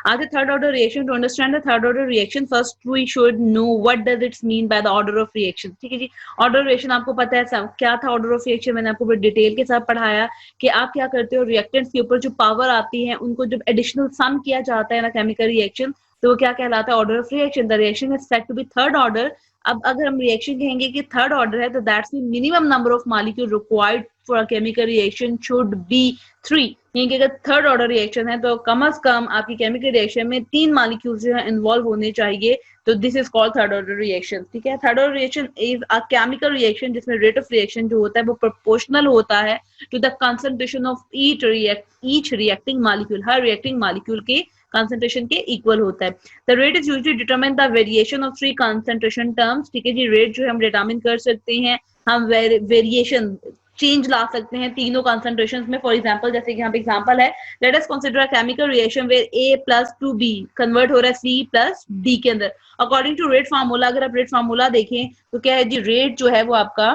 As a third order reaction, to understand the third order reaction, first we should know what does it mean by the order of reaction. ठीक है जी, order of reaction आपको पता है सब क्या था. order of reaction मैंने आपको डिटेल के साथ पढ़ाया कि आप क्या करते हो, रिएक्टेंट्स के ऊपर जो पावर आती है उनको जब एडिशनल सम किया जाता है ना केमिकल रिएक्शन, तो वो क्या कहलाता है, order of reaction. The reaction is said to be third order. अब अगर हम रिएक्शन कहेंगे कि थर्ड ऑर्डर है, तो that's mean minimum number of molecule required for a chemical reaction should be 3. यानी कि अगर थर्ड ऑर्डर रिएक्शन है तो कम से कम आपकी केमिकल रिएक्शन में 3 मॉलिक्यूल जो है इन्वॉल्व होने चाहिए. तो this is called third order reaction. ठीक है, third order reaction is a chemical reaction जिसमें रेट ऑफ रिएक्शन जो होता है वो प्रोपोर्शनल होता है to the concentration of each reacting molecule. हर रिएक्टिंग मॉलिक्यूल के कंसंट्रेशन के इक्वल होता है. The rate is usually determine the variation of 3 concentration terms. ठीक है जी, रेट जो है हम डिटरमाइन कर सकते हैं, हम वेरिएशन चेंज ला सकते हैं तीनों कंसंट्रेशंस में. फॉर एग्जांपल, जैसे कि यहाँ पे एग्जांपल है, let us consider a chemical reaction where A plus 2B convert हो रहा है C प्लस D के अंदर. अकॉर्डिंग टू रेट फार्मूला, अगर आप रेट फार्मूला देखें तो क्या है जी, रेट जो है वो आपका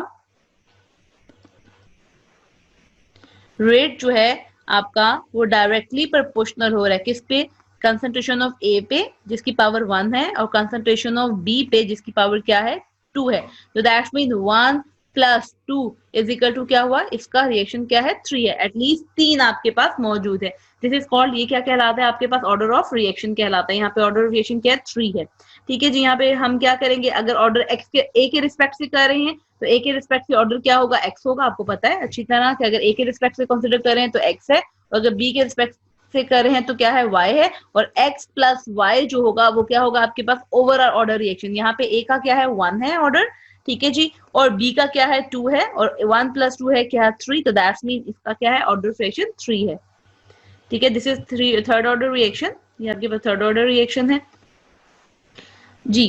वो डायरेक्टली प्रोपोर्शनल हो रहा है किस पे, कंसंट्रेशन ऑफ A पे जिसकी पावर 1 है और कंसंट्रेशन ऑफ B पे जिसकी पावर क्या है, 2 है. तो that's mean 1 plus 2 is equal to क्या हुआ, इसका रिएक्शन क्या है, 3 है. एटलीस्ट 3 आपके पास मौजूद है. दिस इज कॉल्ड, ये क्या कहलाता है आपके पास, ऑर्डर ऑफ रिएक्शन कहलाता है. यहाँ पे ऑर्डर ऑफ रिएक्शन क्या है, 3 है. ठीक है जी, यहाँ पे हम क्या करेंगे, अगर ऑर्डर एक्स के ए के रिस्पेक्ट से कर रहे हैं तो ए के रिस्पेक्ट से ऑर्डर क्या होगा, एक्स होगा. आपको पता है अच्छी तरह कि अगर ए के रिस्पेक्ट से कंसिडर कर रहे हैं तो एक्स है, और अगर बी के रिस्पेक्ट से कर रहे हैं तो क्या है, y है. और x प्लस y जो होगा वो क्या होगा आपके पास, ओवरऑल ऑर्डर रिएक्शन. यहाँ पे a का क्या है, 1 है ऑर्डर. ठीक है जी, और b का क्या है, 2 है, और 1 प्लस 2 है क्या है, 3. तो दैट्स मीन इसका क्या है, ऑर्डर रिएक्शन 3 है. ठीक है, this is third order reaction. ये आपके पास थर्ड ऑर्डर रिएक्शन है जी.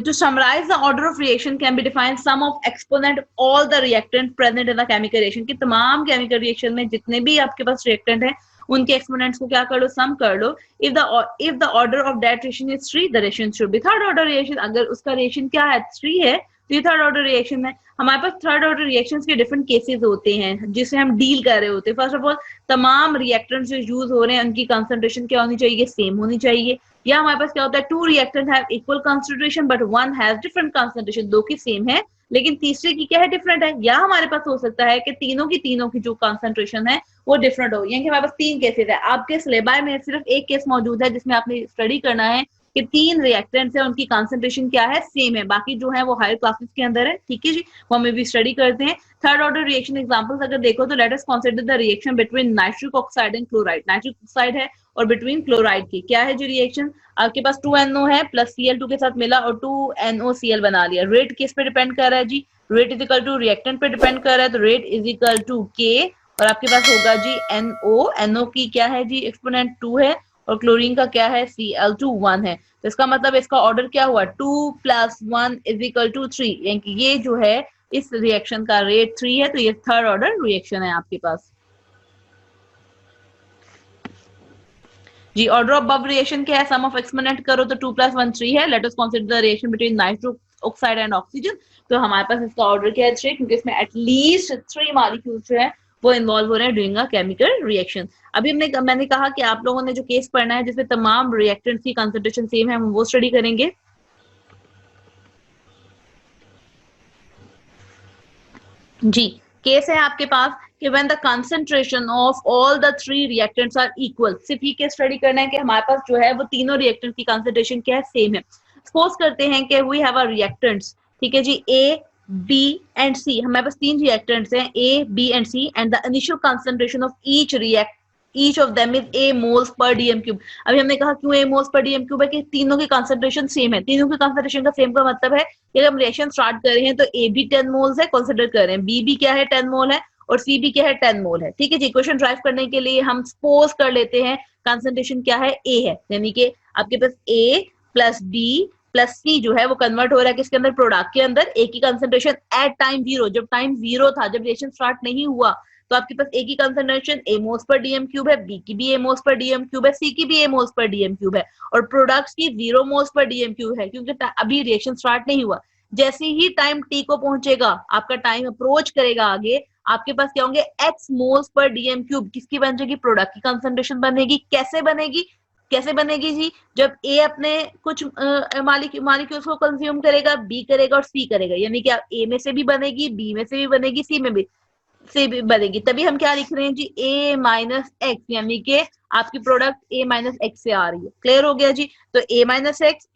To summarize, the order of reaction can be defined sum of exponent all the reactant present in the chemical reaction. कि तमाम chemical reaction में जितने भी आपके पास reactant हैं उनके exponents को क्या कर लो, sum कर लो. If the order of that reaction is 3, the reaction should be third order reaction. अगर उसका reaction क्या है, 3 है, तो ये थर्ड ऑर्डर रिएक्शन है. हमारे पास थर्ड ऑर्डर रिएक्शंस के डिफरेंट केसेस होते हैं जिसे हम डील कर रहे होते हैं. फर्स्ट ऑफ ऑल, तमाम रिएक्टेंट्स जो यूज हो रहे हैं उनकी कंसंट्रेशन क्या होनी चाहिए, सेम होनी चाहिए. या हमारे पास क्या होता है, 2 reactant have equal concentration but one has different concentration. 2 की सेम है लेकिन तीसरे की क्या है, डिफरेंट है. या हमारे पास हो सकता है कि तीनों की जो कंसंट्रेशन है वो डिफरेंट हो. यानी कि हमारे पास 3 केसेस है. आपके सिलेबस में सिर्फ एक केस मौजूद है जिसमें आपने स्टडी करना है कि 3 रिएक्टेंट्स है, उनकी कंसंट्रेशन क्या है, सेम है. बाकी जो है वो हायर क्लासेस के अंदर है. ठीक है जी, वो हमें भी स्टडी करते हैं. थर्ड ऑर्डर रिएक्शन एग्जांपल्स अगर देखो तो late us consider the reaction between nitric oxide and chloride. Nitric oxide है और बिटवीन क्लोराइड की क्या है जी रिएक्शन, आपके पास 2NO है प्लस Cl2 के साथ मिला और 2NOCl बना लिया. रेट किस पे डिपेंड कर रहा है जी, rate is equal to reactant पे डिपेंड कर रहा है. तो rate is equal to K और आपके पास होगा जी NO की क्या है जी, एक्सपोनेंट 2 है, और क्लोरीन का क्या है, Cl2 1 है. तो इसका मतलब इसका ऑर्डर क्या हुआ, 2 + 1 = 3. यानी कि ये जो है इस रिएक्शन का रेट 3 है. तो ये थर्ड ऑर्डर रिएक्शन है आपके पास जी. ऑर्डर ऑफ अबव रिएक्शन क्या है, सम ऑफ एक्सपोनेंट करो तो 2 + 1 3 है. Let us consider the reaction between nitric oxide and oxygen. तो हमारे पास इसका ऑर्डर क्या है, 3, क्योंकि इसमें एटलीस्ट 3 मॉलिक्यूल्स जो है वो इन्वॉल्व हो रहे हैं डूइंग अ केमिकल रिएक्शन. अभी मैंने कहा कि आप लोगों ने जो केस पढ़ना है जिसमें तमाम रिएक्टेंट्स की कंसंट्रेशन सेम है, हम वो स्टडी करेंगे. जी, केस है आपके पास कि when the concentration of all the 3 reactants are equal. सिर्फ ये केस स्टडी करना है कि हमारे पास जो है वो तीनों रिएक्टेंट की कंसंट्रेशन क्या है, सेम है. सपोज करते हैं कि वी हैव अ रिएक्टेंट्स. ठीक है जी, A, B एंड C. हमारे पास 3 रिएक्टेंट्स हैं A, B and C and the initial concentration of each of them is A moles per dm³. अभी हमने कहा क्यों A moles per dm³ है कि तीनों की कंसंट्रेशन सेम है. तीनों की कंसंट्रेशन का सेम का मतलब है कि हम रिएक्शन स्टार्ट कर रहे हैं तो A भी 10 मोल्स है, कंसिडर कर रहे हैं, B भी क्या है 10 मोल है, और C भी क्या है 10 मोल है. ठीक है जी, इक्वेशन ड्राइव करने के लिए हम सपोज कर लेते हैं कंसंट्रेशन क्या है, A है. यानी कि आपके पास A plus B plus C जो है वो कन्वर्ट हो रहा है किसके अंदर, प्रोडक्ट के अंदर. A की कंसंट्रेशन एट टाइम 0, जब टाइम 0 था, जब रिएक्शन स्टार्ट नहीं हुआ, तो आपके पास A की concentration A moles per dm³ है, B की भी A मोल्स पर dm³ है, C की भी A मोल्स पर dm³ है, और प्रोडक्ट्स की 0 मोल्स पर dm³ है क्योंकि अभी रिएक्शन स्टार्ट नहीं हुआ. जैसे ही टाइम T को पहुंचेगा, आपका टाइम अप्रोच करेगा आगे, आपके पास क्या होंगे, x moles per DM cube किसकी बन जाएगी, प्रोडक्ट की कंसंट्रेशन बनेगी। कैसे बनेगी, कैसे बनेगी जी, जब ए अपने कुछ मालिक्यूल्स को कंज्यूम करेगा, बी करेगा और सी करेगा, यानी कि ए में से भी बनेगी, बी में से भी बनेगी, सी में भी से भी बनेगी। तभी हम क्या लिख रहे हैं जी, ए माइनस एक्स, यानी कि आपकी प्रोडक्ट ए माइनस एक्स से आ रही है। क्लियर हो गया जी। तो A minus X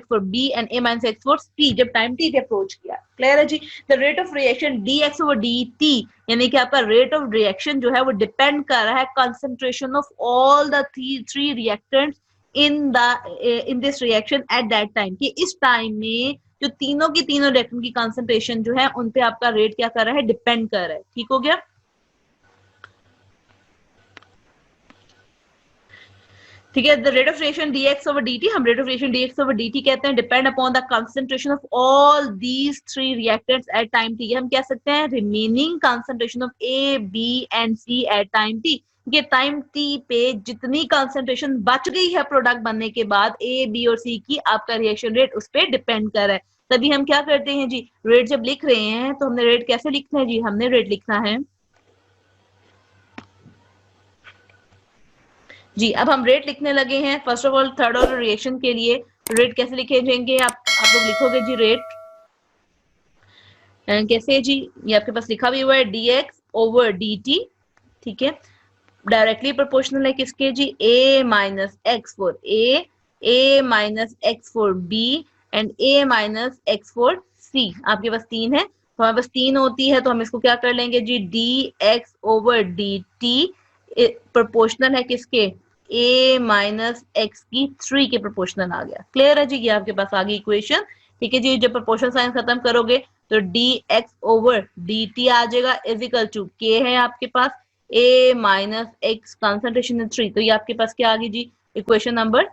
for B and A minus X for C, जब टाइम टी पे अप्रोच किया। क्लियर है जी। The rate of reaction D X over D T, यानी कि आपका रेट ऑफ रिएक्शन जो है वो डिपेंड कर रहा है concentration of all the three reactants in this reaction at that time, कि इस टाइम में जो तीनों की तीनों रिएक्टेंट की कंसंट्रेशन जो है उन पे आपका रेट क्या कर रहा है, डिपेंड कर रहा है। ठीक हो गया। ठीक है, the rate of reaction dx over dt, हम rate of reaction dx over dt कहते हैं, depend upon the concentration of all these three reactants at time t। हम कह सकते हैं remaining concentration of a b and c at time t। ये time t पे जितनी कंसंट्रेशन बच गई है प्रोडक्ट बनने के बाद a b और c की, आपका रिएक्शन रेट उस पर डिपेंड कर रहा है। तभी हम क्या करते हैं जी, रेट जब लिख रहे हैं तो हमने रेट कैसे लिखना है जी, हमने रेट लिखना है जी। अब हम रेट लिखने लगे हैं। First of all third order reaction के लिए रेट कैसे लिखे जाएंगे, आप लोग लिखोगे जी रेट कैसे जी, ये आपके पास लिखा भी हुआ है dx ओवर dt। ठीक है, डायरेक्टली प्रोपोर्शनल है किसके जी, a minus X for a minus X for b and a minus X for c। आपके पास तीन है, तो हमारे पास तीन होती है, तो हम इसको क्या कर लेंगे जी, dx ओवर dt प्रोपोर्शनल है किसके, a माइनस एक्स की 3 के प्रोपोर्शनल आ गया। क्लियर है जी, ये आपके पास आ गई इक्वेशन। ठीक है जी, जब प्रोपोर्शनल साइन खत्म करोगे तो dx ओवर dt आ जाएगा इजिकल टू k है आपके पास a माइनस एक्स कंसंट्रेशन 3, तो ये आपके पास क्या आ गई जी, इक्वेशन नंबर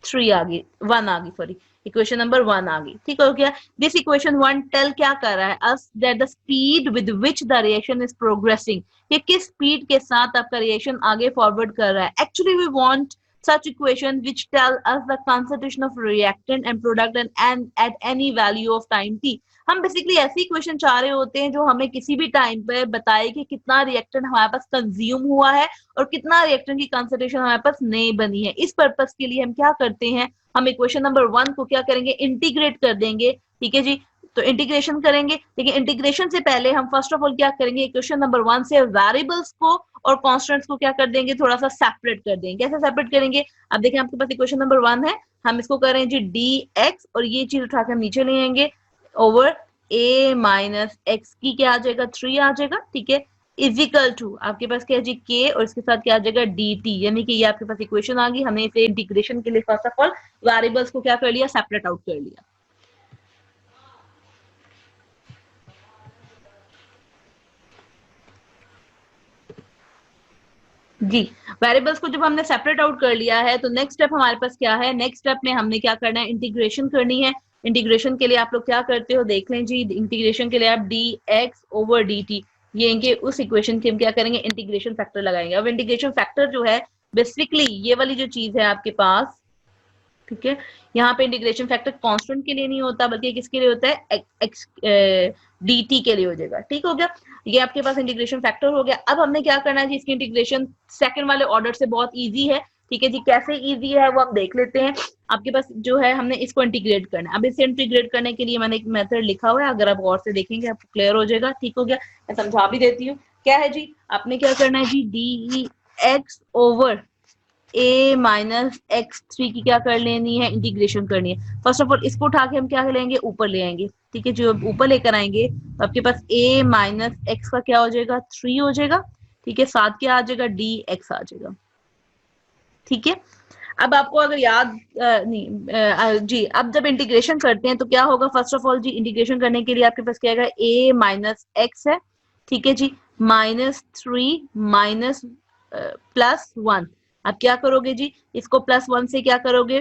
3 आ गई, 1 आ गई, सॉरी इक्वेशन नंबर 1 आ गई। ठीक हो गया। दिस इक्वेशन 1 टेल क्या कर रहा है us, that the speed with which the reaction is progressing, ये किस स्पीड के साथ आपका रिएक्शन आगे फॉरवर्ड कर रहा है। Actually we want such equation which tell us the concentration of reactant and product and at any value of time t। हम बेसिकली ऐसी इक्वेशन चाह रहे होते हैं जो हमें किसी भी टाइम पे बताए कि कितना रिएक्टेंट हमारे पास कंज्यूम हुआ है और कितना रिएक्टेंट की कंसंट्रेशन हमारे पास नहीं बनी है। इस पर्पस के लिए हम क्या करते हैं, हम इक्वेशन नंबर 1 को क्या करेंगे, इंटीग्रेट कर देंगे। ठीक है जी, तो इंटीग्रेशन करेंगे, लेकिन इंटीग्रेशन से पहले हम फर्स्ट ऑफ ऑल क्या करेंगे, इक्वेशन नंबर 1 से वेरिएबल्स को और कांस्टेंट्स को क्या कर देंगे, थोड़ा सा सेपरेट कर देंगे। कैसे सेपरेट करेंगे, अब देखिए आपके पास इक्वेशन नंबर 1 है, हम इसको करें जी dx और ये चीज उठाकर हम नीचे ले आएंगे ओवर a माइनस एक्स की क्या आ जाएगा, 3 आ जाएगा। ठीक है, इजिकल टू आपके पास क्या है जी k और इसके साथ क्या आ जाएगा dt, यानी कि ये आपके पास इक्वेशन आ गई। हमने इसे इंटीग्रेशन के लिए फर्स्ट ऑफ ऑल वेरिएबल्स को क्या कर लिया, सेपरेट आउट कर लिया। जी, वेरिएबल्स को जब हमने सेपरेट आउट कर लिया है तो नेक्स्ट स्टेप हमारे पास क्या है, नेक्स्ट स्टेप में हमने क्या करना है, इंटीग्रेशन करनी है। इंटीग्रेशन के लिए आप लोग क्या करते हो देख लें जी, इंटीग्रेशन के लिए आप dx ओवर dt, ये इनके उस इक्वेशन के हम क्या करेंगे, इंटीग्रेशन फैक्टर लगाएंगे। अब इंटीग्रेशन फैक्टर जो है बेसिकली ये वाली जो चीज है आपके पास, ठीक है, यहाँ पे इंटीग्रेशन फैक्टर कांस्टेंट के लिए नहीं होता बल्कि किसके लिए होता है, एक्स dt के लिए हो जाएगा। ठीक हो गया, ये आपके पास इंटीग्रेशन फैक्टर हो गया। अब हमने क्या करना है जी, इसकी इंटीग्रेशन सेकंड वाले ऑर्डर से बहुत इजी है। ठीक है जी, कैसे इजी है वो हम देख लेते हैं। आपके पास जो है हमने इसको इंटीग्रेट करना है। अब इसे इंटीग्रेट करने के लिए मैंने एक मेथड लिखा हुआ है, अगर आप गौर से देखेंगे आपको क्लियर हो जाएगा। ठीक हो गया, मैं समझा भी देती हूँ। क्या है जी, आपने क्या करना है जी, D X over a minus X 3 की क्या कर लेनी है, इंटीग्रेशन करनी है। फर्स्ट ऑफ ऑल इसको उठा के हम क्या लेंगे, ऊपर ले आएंगे। ठीक है, जो ऊपर लेकर आएंगे तो आपके पास a माइनस एक्स का क्या हो जाएगा, 3 हो जाएगा। ठीक है, साथ क्या आ जाएगा, डी एक्स आ जाएगा। ठीक है, अब आपको अगर याद नहीं जी, अब जब इंटीग्रेशन करते हैं तो क्या होगा, फर्स्ट ऑफ ऑल जी इंटीग्रेशन करने के लिए आपके पास क्या है, a माइनस एक्स है। ठीक है जी, -3 माइनस +1। अब क्या करोगे जी, इसको +1 से क्या करोगे,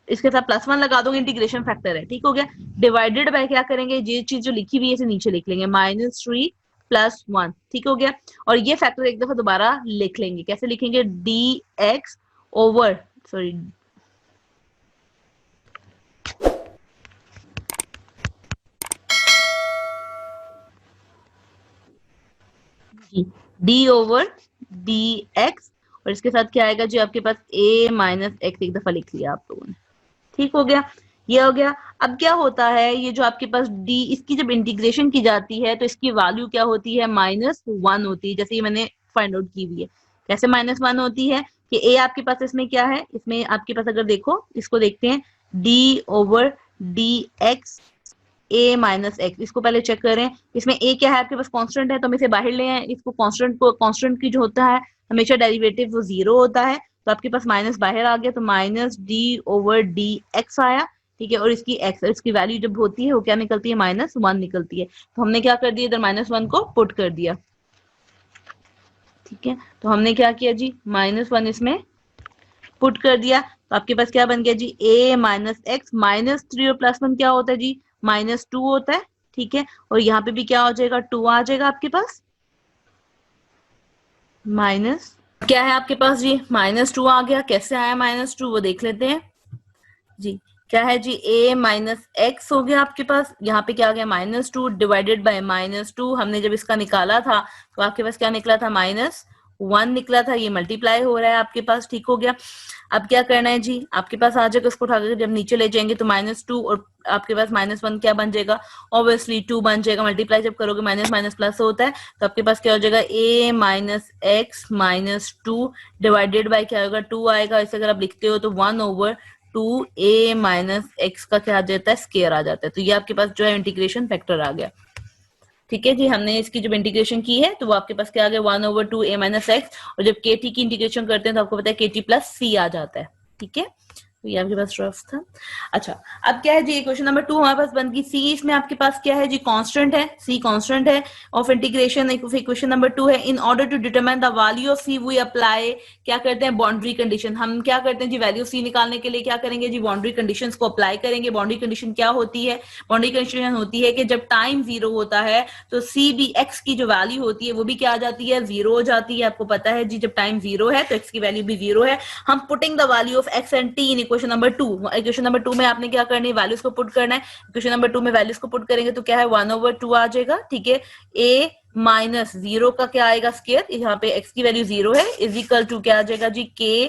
इसके साथ +1 लगा दोगे, इंटीग्रेशन फैक्टर है। ठीक हो गया, डिवाइडेड बाय क्या करेंगे, ये चीज जो लिखी हुई है इसे नीचे लिख लेंगे, -3 +1। ठीक हो गया, और ये फैक्टर एक दफा दोबारा लिख लेंगे। कैसे लिखेंगे, D X over sorry G D over D x, और इसके साथ क्या आएगा जी आपके पास ए माइनस एक्स, एक दफा लिख लिया आप लोगों ने, ठीक हो गया, ये हो गया। अब क्या होता है, ये जो आपके पास डी, इसकी जब इंटीग्रेशन की जाती है तो इसकी वैल्यू क्या होती है, -1 होती है, जैसे ये मैंने फाइंड आउट की हुई है। कैसे -1 होती है कि ए आपके पास इसमें क्या है, इसमें आपके पास अगर देखो, इसको देखते हैं, डी ओवर डी एक्स ए माइनस एक्स, इसको पहले चेक करें, इसमें ए क्या है आपके पास, कांस्टेंट है, तो हम इसे बाहर ले आए, इसको कांस्टेंट की जो होता है हमेशा डेरिवेटिव वो 0 होता है, तो आपके पास माइनस बाहर आ गया, तो minus D over D x आया, ठीक है, और इसकी वैल्यू जब होती है वो क्या निकलती है, -1 निकलती है, तो हमने क्या कर दिया, इधर -1 को पुट कर दिया, ठीक है, तो हमने क्या किया जी, -1 इसमें पुट कर दिया, तो आपके पास क्या बन गया जी, a माइनस एक्स, -3 और +1 क्या होता है जी, -2 होता है, ठीक है, और यहाँ पे भी क्या हो जाएगा, 2 आ जाएगा आपके पास, माइनस क्या है आपके पास जी, -2 आ गया, कैसे आया -2 वो देख लेते हैं जी, क्या है जी, a माइनस एक्स हो गया आपके पास, यहाँ पे क्या आ गया, -2 डिवाइडेड बाय -2, हमने जब इसका निकाला था तो आपके पास क्या निकला था, -1 निकला था, ये मल्टीप्लाई हो रहा है आपके पास, ठीक हो गया। अब क्या करना है जी, आपके पास आ जाएगा, उसको उठाकर जब नीचे ले जाएंगे तो -2 और आपके पास -1 क्या बन जाएगा, ऑब्वियसली 2 बन जाएगा, मल्टीप्लाई जब करोगे माइनस माइनस प्लस होता है, तो आपके पास क्या हो जाएगा, a minus x -2 divided by क्या होगा, 2 आएगा, इसे अगर आप लिखते हो तो 1/2 a माइनस एक्स का क्या आ जाता है, स्केयर आ जाता है, तो ये आपके पास जो है इंटीग्रेशन फैक्टर आ गया, ठीक है जी। हमने इसकी जब इंटीग्रेशन की है तो वो आपके पास क्या आ गया, 1/2 a माइनस एक्स, और जब के टी की इंटीग्रेशन करते हैं तो आपको पता है के टी प्लस सी आ जाता है, ठीक है, तो ये आपके पास रफ था। अच्छा, अब क्या है जी, क्वेश्चन नंबर 2 हमारे पास बन गई, सी इसमें आपके पास क्या है जी, कांस्टेंट है, सी कांस्टेंट है ऑफ इंटीग्रेशन, इक्वेशन नंबर 2 है, in order to determine the value of C we apply, क्या करते हैं, बाउंड्री कंडीशन, हम क्या करते हैं जी, वैल्यू सी निकालने के लिए क्या करेंगे जी, बाउंड्री कंडीशंस को अप्लाई करेंगे। बाउंड्री कंडीशन क्या होती है, बाउंड्री कंडीशन होती है कि जब टाइम 0 होता है तो सी बी एक्स की जो वैल्यू होती है वो भी क्या आ जाती है, 0 हो जाती है, आपको पता है जी, जब टाइम 0 है तो एक्स की वैल्यू भी 0 है। हम putting the value of x and T in equation number 2, equation number 2 में आपने क्या करना है, वैल्यूज को पुट करना है, इक्वेशन नंबर 2 में वैल्यूज को पुट करेंगे तो क्या है, 1/2 आ जाएगा, ठीक है, ए माइनस 0 का क्या आएगा, स्केयर, यहाँ पे एक्स की वैल्यू 0 है, इज इक्वल टू क्या आ जाएगा जी, के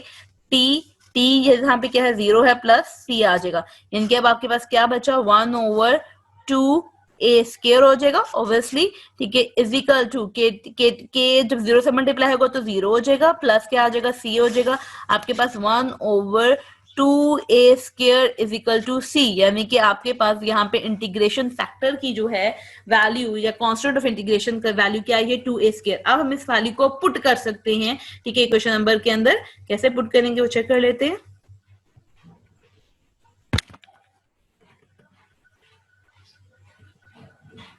टी, टी यहाँ पे क्या है, 0 है, प्लस सी आ जाएगा, इनके अब आपके पास क्या बचा, 1/2 ए स्केयर हो जाएगा ऑब्वियसली, ठीक है, इज इक्वल टू के जब 0 से मल्टीप्लाई होगा तो 0 हो जाएगा, प्लस क्या आ जाएगा, सी हो जाएगा, आपके पास 1/2 ए स्केयर इज इक्वल टू सी, यानी कि आपके पास यहाँ पे इंटीग्रेशन फैक्टर की जो है वैल्यू या कांस्टेंट ऑफ इंटीग्रेशन का वैल्यू क्या है, 2a स्केयर। अब हम इस वैल्यू को पुट कर सकते हैं, ठीक है, क्वेश्चन नंबर के अंदर कैसे पुट करेंगे वो चेक कर लेते हैं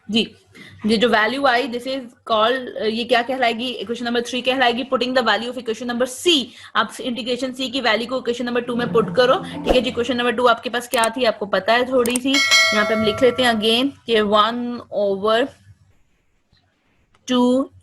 जी। ये जो वैल्यू आई, दिस इज कॉल्ड, ये क्या कहलाएगी, इक्वेशन नंबर 3 कहलाएगी, putting the value of equation number C. आप इंटीग्रेशन सी की वैल्यू को इक्वेशन नंबर 2 में पुट करो, ठीक है जी। इक्वेशन नंबर 2 आपके पास क्या थी, आपको पता है थोड़ी सी, यहाँ पे हम लिख लेते हैं अगेन कि 1/2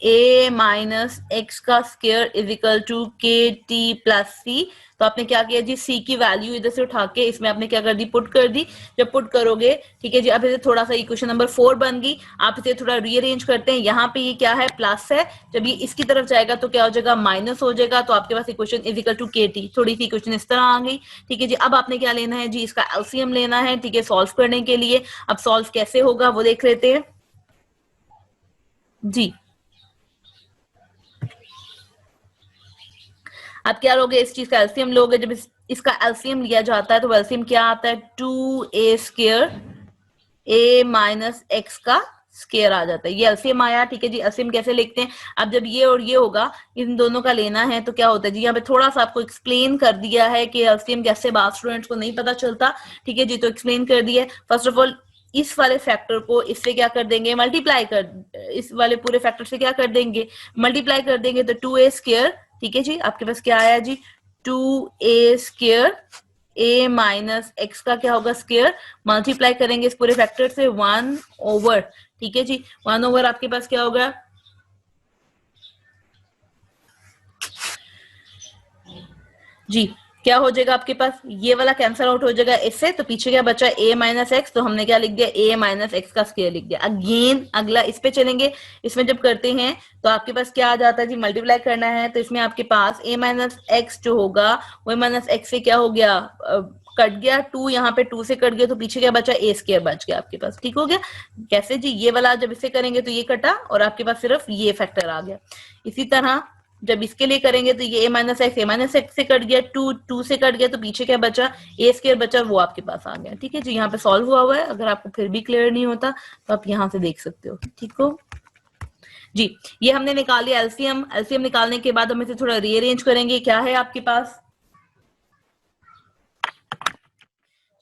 a माइनस एक्स का स्केयर इज इक्वल टू के टी प्लस सी। तो आपने क्या किया जी, सी की वैल्यू इधर से उठा के इसमें आपने क्या कर दी, पुट कर दी। जब पुट करोगे, ठीक है जी, अब इसे थोड़ा सा इक्वेशन नंबर 4 बन गई, आप इसे थोड़ा रीअरेंज करते हैं, यहाँ पे ये क्या है, प्लस है, जब ये इसकी तरफ जाएगा तो क्या हो जाएगा, माइनस हो जाएगा, तो आपके पास इक्वेशन इज इक्वल टू के टी, थोड़ी सी इक्वेशन इस तरह आ गई, ठीक है जी। अब आपने क्या लेना है जी, इसका एलसीएम लेना है, ठीक है, सॉल्व करने के लिए। अब सॉल्व कैसे होगा वो देख लेते हैं जी। आप क्या लोगे, इस चीज का एलसीएम लोगे, जब इसका एलसीएम लिया जाता है तो एलसीएम क्या आता है, 2a square a minus X का स्केयर आ जाता है, ये एलसीएम आया, ठीक है जी। एलसीएम कैसे लिखते हैं, अब जब ये और ये होगा, इन दोनों का लेना है तो क्या होता है जी, यहाँ पे थोड़ा सा आपको एक्सप्लेन कर दिया है कि एलसीएम कैसे, बात स्टूडेंट्स को नहीं पता चलता, ठीक है जी, तो एक्सप्लेन कर दिया है। फर्स्ट ऑफ ऑल इस वाले फैक्टर को इससे क्या कर देंगे, मल्टीप्लाई कर, इस वाले पूरे फैक्टर से क्या कर देंगे, मल्टीप्लाई कर देंगे, तो 2a स्केयर, ठीक है जी, आपके पास क्या आया जी, 2a square a minus X का क्या होगा, स्केयर, मल्टीप्लाई करेंगे इस पूरे फैक्टर से 1/, ठीक है जी, 1/, आपके पास क्या होगा जी, क्या हो जाएगा आपके पास, ये वाला कैंसिल आउट हो जाएगा इससे, तो पीछे क्या बचा a माइनस एक्स, तो हमने क्या लिख दिया a माइनस एक्स का स्क्वायर लिख दिया। अगेन अगला इस पे चलेंगे, इसमें जब करते हैं तो आपके पास क्या आ जाता है जी, मल्टीप्लाई करना है, तो इसमें आपके पास a माइनस एक्स जो होगा वो माइनस एक्स से क्या हो गया, कट गया, 2 यहाँ पे 2 से कट गया, तो पीछे क्या बचा, a स्क्वायर बच गया आपके पास। ठीक हो गया, कैसे जी, ये वाला जब इसे करेंगे तो ये कटा और आपके पास सिर्फ ये फैक्टर आ गया। इसी तरह जब इसके लिए करेंगे तो ये a माइनस एक्स से कट गया, 2 से कट गया, तो पीछे क्या बचा, a स्क्वायर बचा, वो आपके पास आ गया। ठीक है जी, यहाँ पे सॉल्व हुआ हुआ है, अगर आपको फिर भी क्लियर नहीं होता तो आप यहाँ से देख सकते हो। ठीक हो जी, ये हमने निकाल लिया एलसीएम। एलसीएम निकालने के बाद हम इसे थोड़ा रीअरेंज करेंगे। क्या है आपके पास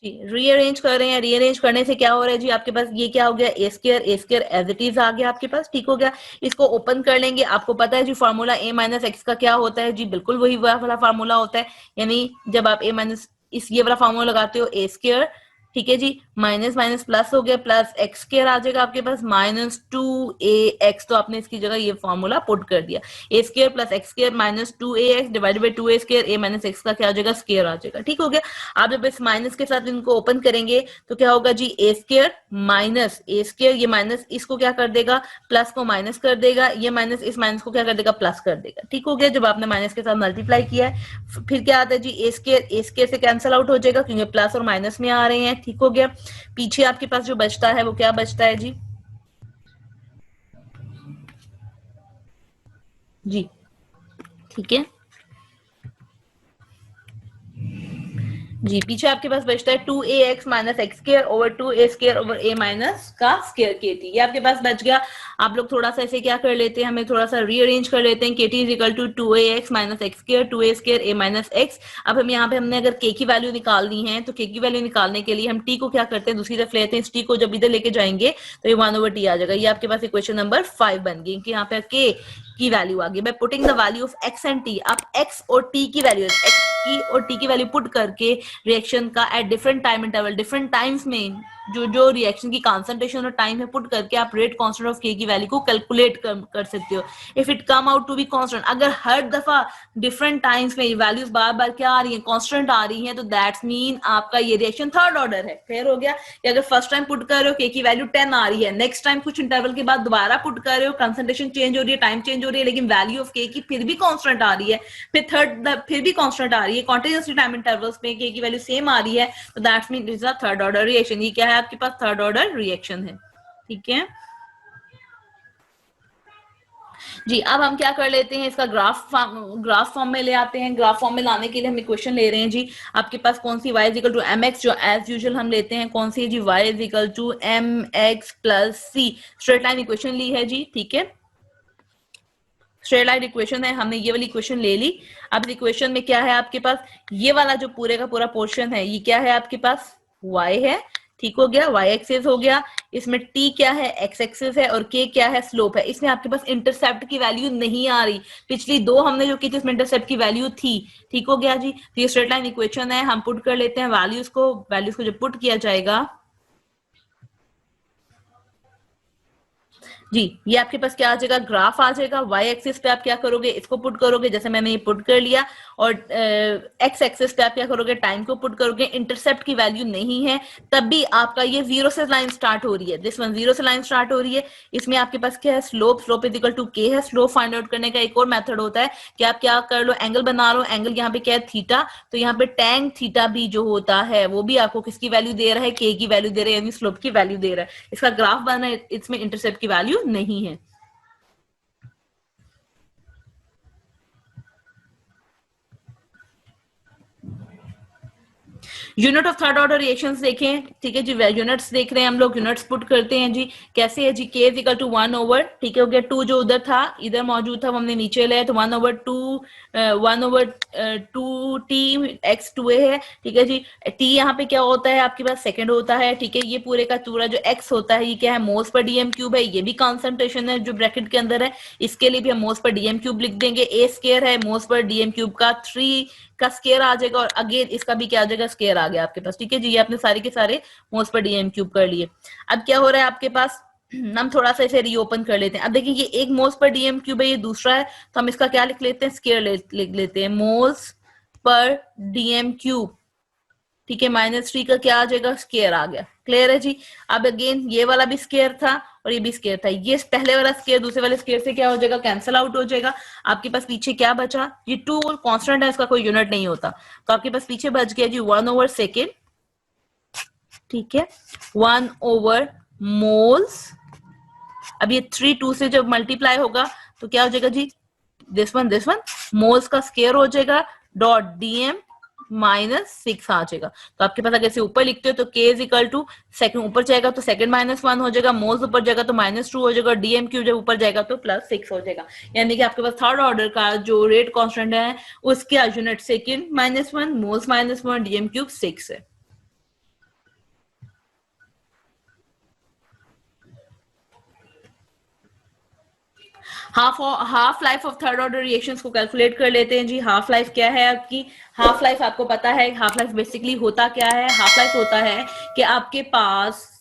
जी, रीअरेंज कर रहे हैं, रीअरेंज करने से क्या हो रहा है जी, आपके पास ये क्या हो गया, ए स्क्वायर एज इट इज आ गया आपके पास। ठीक हो गया, इसको ओपन कर लेंगे। आपको पता है जी फॉर्मूला a माइनस एक्स का क्या होता है जी, बिल्कुल वही वाला फार्मूला होता है, यानी जब आप a माइनस इस ये वाला फार्मूला लगाते हो ए स्क्वायर, ठीक है जी, माइनस माइनस प्लस हो गया, प्लस एक्स स्क्वायर आ जाएगा आपके पास माइनस 2ax, तो आपने इसकी जगह ये फॉर्मूला पुट कर दिया, A square plus X square minus 2ax divided by 2a square, a minus X का क्या हो जाएगा, स्क्वायर आ जाएगा। ठीक हो गया, आप जब इस माइनस के साथ इनको ओपन करेंगे तो क्या होगा जी, ए स्क्वायर माइनस ए स्क्वायर, ये माइनस इसको क्या कर देगा, प्लस को माइनस कर देगा, ये माइनस इस माइनस को क्या कर देगा, प्लस कर देगा। ठीक हो गया, जब आपने माइनस के साथ मल्टीप्लाई किया है फिर क्या आता है जी, ए स्क्वायर से कैंसिल आउट हो जाएगा क्योंकि प्लस और माइनस में आ रहे हैं। ठीक हो गया, पीछे आपके पास जो बचता है वो क्या बचता है जी, जी ठीक है जी, पीछे आपके पास बचता है 2ax minus x square over 2a square over a minus का स्क्वायर kt, ये आपके पास बच गया। आप लोग थोड़ा सा ऐसे क्या कर लेते हैं, हमें थोड़ा सा रीअरेंज कर लेते हैं, kt is equal to 2ax minus x square 2a square a minus x. अब हम यहाँ पे हमने अगर k की वैल्यू निकालनी है तो k की वैल्यू निकालने के लिए हम t को क्या करते हैं, दूसरी तरफ लेते हैं, इस t को जब इधर लेके जाएंगे तो ये 1/t आ जाएगा। ये आपके पास इक्वेशन नंबर 5 बन गई कि यहाँ पे k की वैल्यू आ गई। By putting the value of x and t, आप x और t की वैल्यू, x की और t की वैल्यू पुट करके रिएक्शन का at different time interval, different times में जो जो रिएक्शन की कॉन्सेंट्रेशन और टाइम है पुट करके आप रेट कांस्टेंट ऑफ के की वैल्यू को कैलकुलेट कर सकते हो। If it come out to be constant, अगर हर दफा डिफरेंट टाइम्स में वैल्यूज बार बार क्या आ रही है, कांस्टेंट आ रही है, तो दैट्स मीन आपका ये रिएक्शन थर्ड ऑर्डर है। क्लियर हो गया, कि अगर फर्स्ट टाइम पुट कर रहे हो के की वैल्यू 10 आ रही है, नेक्स्ट टाइम कुछ इंटरवल के बाद दोबारा पुट कर रहे हो, कंसंट्रेशन चेंज हो रही है, टाइम चेंज हो रही है, लेकिन वैल्यू ऑफ के की फिर भी कांस्टेंट आ रही है, फिर भी कांस्टेंट आ रही है, कॉन्टिन्यूसली टाइम इंटरवल्स में के की वैल्यू सेम आ रही है, तो that's mean is a third order reaction. ये क्या है आपके पास, थर्ड ऑर्डर रिएक्शन है। ठीक है जी, अब हम क्या कर लेते हैं, इसका ग्राफ फॉर्म में ले आते हैं। ग्राफ फॉर्म में लाने के लिए हम इक्वेशन ले रहे हैं जी, आपके पास कौन सी y is equal to M X, जो एज यूजुअल हम लेते हैं, कौन सी जी, y is equal to M X plus C, straight line equation ली है जी। ठीक है, स्ट्रेट लाइन इक्वेशन है, हमने ये वाली इक्वेशन ले ली। अब इस इक्वेशन में क्या है आपके पास, ये वाला जो पूरे का पूरा पोर्शन है ये क्या है आपके पास, y है। ठीक हो गया, y एक्सिस हो गया, इसमें t क्या है, x एक्सिस है, और k क्या है, स्लोप है। इसमें आपके पास इंटरसेप्ट की वैल्यू नहीं आ रही, पिछली दो हमने जो की थी इसमें इंटरसेप्ट की वैल्यू थी। ठीक हो गया जी, तो ये स्ट्रेट लाइन इक्वेशन है, हम पुट कर लेते हैं वैल्यूज को जब पुट किया जाएगा जी, ये आपके पास क्या आ जाएगा, ग्राफ आ जाएगा। y एक्सिस पे आप क्या करोगे, इसको पुट करोगे, जैसे मैंने ये पुट कर लिया, और x एक्सिस पे आप क्या करोगे, टाइम को पुट करोगे। इंटरसेप्ट की वैल्यू नहीं है, तब भी आपका ये जीरो से लाइन स्टार्ट हो रही है, दिस वन जीरो से लाइन स्टार्ट हो रही है। इसमें आपके पास क्या है, slope is equal to k है। स्लोप फाइंड आउट करने का एक और मेथड होता है कि आप क्या कर लो, एंगल बना लो, एंगल यहाँ पे क्या है, थीटा, तो यहाँ पे टैन थीटा भी जो होता है वो भी आपको किसकी वैल्यू दे रहा है, k की वैल्यू दे रहा है, यानी स्लोप की वैल्यू दे रहा है। इसका ग्राफ बना है, इसमें इंटरसेप्ट की वैल्यू नहीं है। Unit of third order reactions देखें, ठीक है जी, यूनिट्स देख रहे हैं हम लोग, यूनिट्स पुट करते हैं जी। कैसे है जी, k इज इक्वल टू 1/, ठीक है हो गया, 2 जो उधर था इधर मौजूद था वो हमने नीचे लिया, तो 1/2 t x 2a है। ठीक है जी, t यहाँ पे क्या होता है आपके पास, सेकंड होता है। ठीक है, ये पूरे का पूरा जो x होता है ये क्या है, मोल्स पर डीएम क्यूब है, ये भी कॉन्सेंट्रेशन है जो ब्रैकेट के अंदर है, इसके लिए भी हम मोल्स पर डीएम क्यूब लिख देंगे। a स्क्वायर है, मोल्स पर डीएम क्यूब का 3 का स्केयर आ जाएगा, और अगेन इसका भी क्या आ जाएगा, स्केयर आ गया आपके पास। ठीक है जी, ये आपने सारे के सारे मोल्स पर डीएम क्यूब कर लिए। अब क्या हो रहा है आपके पास, हम थोड़ा सा इसे रीओपन कर लेते हैं। अब देखिए ये एक मोल्स पर डीएम क्यूब है, ये दूसरा है, तो हम इसका क्या लिख लेते हैं, स्केयर लिख लेते हैं, मोल्स पर डीएम क्यूब, ठीक है, -3 का क्या आ जाएगा, स्केयर आ गया। क्लियर है जी। अब अगेन ये वाला भी स्केयर था और ये भी स्केयर था, ये पहले वाला स्केयर दूसरे वाले स्केयर से क्या हो जाएगा, कैंसिल आउट हो जाएगा। आपके पास पीछे क्या बचा, ये 2 कांस्टेंट है, इसका कोई यूनिट नहीं होता, तो आपके पास पीछे बच गया जी 1/सेकेंड, ठीक है, 1/मोल्स। अब ये 3 2 से जब मल्टीप्लाई होगा तो क्या हो जाएगा जी, दिस वन मोल्स का स्केयर हो जाएगा, डॉट डीएम -6 आ जाएगा। तो आपके पास अगर इसे ऊपर लिखते हो तो k is equal to second, ऊपर जाएगा तो सेकंड -1 हो जाएगा, मोल्स ऊपर जाएगा तो -2 हो जाएगा, डीएम क्यूब जब ऊपर जाएगा तो +6 हो जाएगा। यानी कि आपके पास थर्ड ऑर्डर का जो रेट कांस्टेंट है उसके unit second -1, moles -1, DM cube 6 है। Half life of third order reactions को कैलकुलेट कर लेते हैं जी। हाफ लाइफ क्या है आपकी, हाफ लाइफ आपको पता है, हाफ लाइफ बेसिकली होता क्या है, हाफ लाइफ होता है कि आपके पास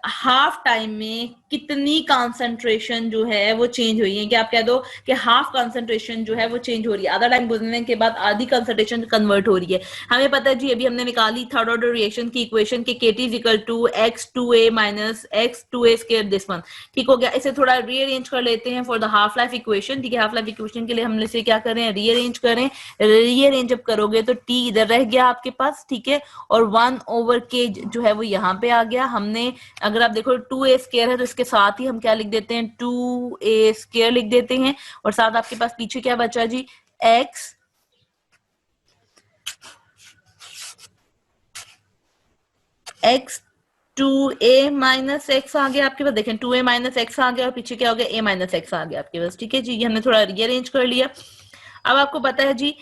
हाफ टाइम में कितनी कंसंट्रेशन जो है वो चेंज हुई है, कि आप कह दो कि हाफ कंसंट्रेशन जो है वो चेंज हो रही है, आधा टाइम गुजरने के बाद आधी कंसंट्रेशन कन्वर्ट हो रही है। हमें पता है जी, अभी हमने निकाली थर्ड ऑर्डर रिएक्शन की इक्वेशन के KT is equal to x2a minus x2a square this one, ठीक हो गया। इसे थोड़ा रीअरेंज कर लेते हैं for the half life equation, ठीक है। हाफ लाइफ इक्वेशन के लिए हम इसे क्या करें, रीअरेंज करें। रीअरेंज जब करोगे तो t इधर रह गया आपके पास, ठीक है, और 1/k जो है वो यहाँ पे आ गया। हमने अगर आप देखो 2a स्क्वायर है तो इसके साथ ही हम क्या लिख देते हैं, 2a स्क्वायर लिख देते हैं, और साथ आपके पास पीछे क्या बचा जी, x 2a माइनस एक्स आ गया आपके पास, देखें 2a माइनस एक्स आ गया, और पीछे क्या हो गया, a माइनस एक्स आ गया आपके पास, ठीक है जी। ये हमने थोड़ा रीअरेंज कर लिया। अब आपको पता है जी,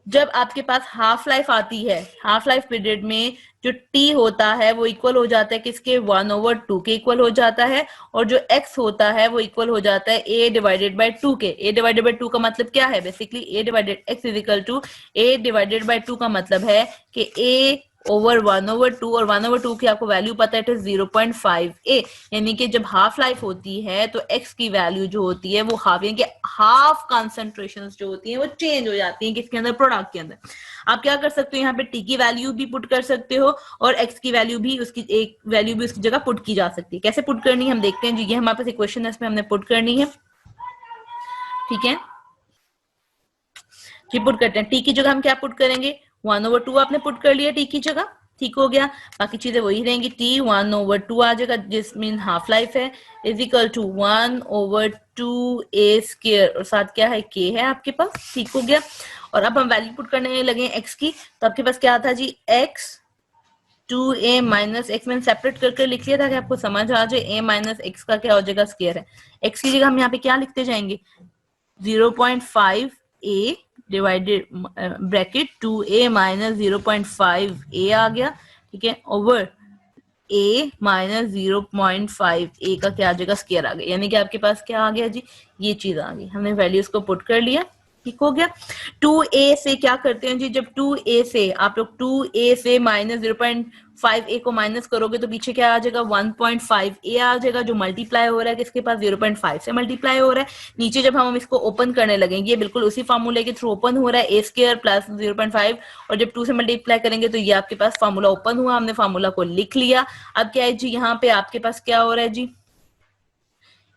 जब आपके पास हाफ लाइफ आती है, हाफ लाइफ पीरियड में जो t होता है वो इक्वल हो जाता है किसके, 1/2 के इक्वल हो जाता है, और जो x होता है वो इक्वल हो जाता है a डिवाइडेड बाय 2 के। a डिवाइडेड बाय 2 का मतलब क्या है, basically a divided x is equal to a divided by 2 का मतलब है कि a ओवर 1/2, और 1/2 की आपको वैल्यू पता है, 0.5a, यानी कि जब हाफ लाइफ होती है तो x की वैल्यू जो होती है वो हाफ, यानी कि हाफ कंसंट्रेशन जो होती है वो चेंज हो जाती है किसके अंदर, प्रोडक्ट के अंदर। आप क्या कर सकते हो, यहाँ पे t की वैल्यू भी पुट कर सकते हो और x की वैल्यू भी, उसकी एक वैल्यू भी उसकी जगह पुट की जा सकती है। कैसे पुट करनी है हम देखते हैं जी। ये हमारे पास इक्वेशन है, इसमें हमने पुट करनी है, ठीक है जी। पुट करते हैं, t की जगह हम क्या पुट करेंगे, 1/2 आपने पुट कर लिया t की जगह, ठीक हो गया। बाकी चीजें वही रहेंगी, t 1/2 आ जाएगा, जिस मीन हाफ लाइफ है, is equal to 1/2a square, और साथ क्या है, k है आपके पास, ठीक हो गया। और अब हम वैल्यू पुट करने लगे x की, तो आपके पास क्या था जी, x 2a माइनस एक्स, मैंने सेपरेट करके लिख लिया था कि आपको समझ आ जाए, a माइनस एक्स का क्या हो जाएगा, स्क्वायर है। x की जगह हम यहाँ पे क्या लिखते जाएंगे, 0.5a divided bracket 2a minus 0.5a आ गया, ठीक है, ओवर a माइनस 0.5a का क्या आ जाएगा, स्क्वायर आ गया। यानी कि आपके पास क्या आ गया जी, ये चीज आ गई, हमने वैल्यूज को पुट कर लिया, ठीक हो गया। 2a से क्या करते हैं जी, जब 2a से आप लोग 2a से माइनस 0.5a को माइनस करोगे तो पीछे क्या आ जाएगा, 1.5a आ जाएगा, जो मल्टीप्लाई हो रहा है किसके पास, 0.5 से मल्टीप्लाई हो रहा है। नीचे जब हम इसको ओपन करने लगेंगे, बिल्कुल उसी फार्मूले के थ्रू ओपन हो रहा है, a स्क्वायर प्लस 0.5, और जब 2 से मल्टीप्लाई करेंगे तो ये आपके पास फार्मूला ओपन हुआ, हमने फार्मूला को लिख लिया। अब क्या है जी, यहाँ पे आपके पास क्या हो रहा है जी,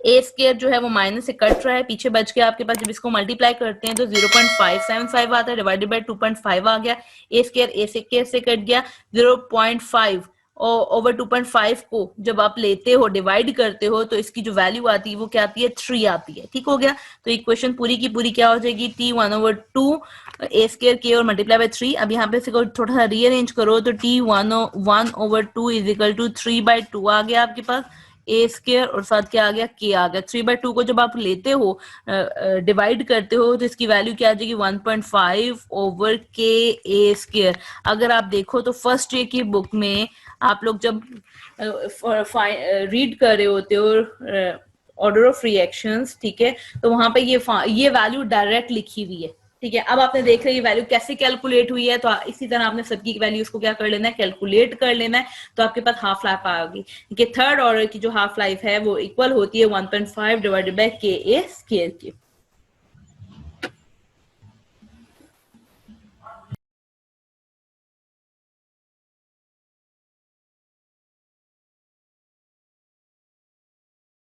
ए स्क्वायर जो है वो माइनस से कट रहा है, पीछे बच गया आपके पास, जब इसको मल्टीप्लाई करते हैं तो 0.575 आता है, डिवाइडेड बाय 2.5 आ गया, ए स्क्वायर से कट गया, 0.5 ओवर 2.5 को जब आप लेते हो, डिवाइड करते हो, तो इसकी जो वैल्यू आती है वो क्या आती है, 3 आती है, ठीक हो गया। तो इक्वेशन पूरी की पूरी क्या हो जाएगी, t 1/2 ए स्क्वायर के और मल्टीप्लाई बाय 3। अब यहाँ पे इसको थोड़ा सा रीअरेंज करो तो t 1/2 इज इक्वल टू 3/2 आ गया आपके पास, ए स्क्वायर, और साथ क्या आ गया, के आ गया। 3/2 को जब आप लेते हो, डिवाइड करते हो, तो इसकी वैल्यू क्या आ जाएगी, 1.5 ओवर के ए स्क्वायर। अगर आप देखो तो फर्स्ट ईयर की बुक में आप लोग जब रीड कर रहे होते हो ऑर्डर ऑफ रिएक्शंस, ठीक है, तो वहां पे ये वैल्यू डायरेक्ट लिखी हुई है, ठीक है। अब आपने देख रहे ये वैल्यू कैसे कैलकुलेट हुई है, तो इसी तरह आपने सबकी वैल्यूज को क्या कर लेना है, कैलकुलेट कर लेना है, तो आपके पास हाफ लाइफ आएगी, ठीक है। थर्ड ऑर्डर की जो हाफ लाइफ है वो इक्वल होती है 1.5 डिवाइडेड बाय के ए स्क्वायर की।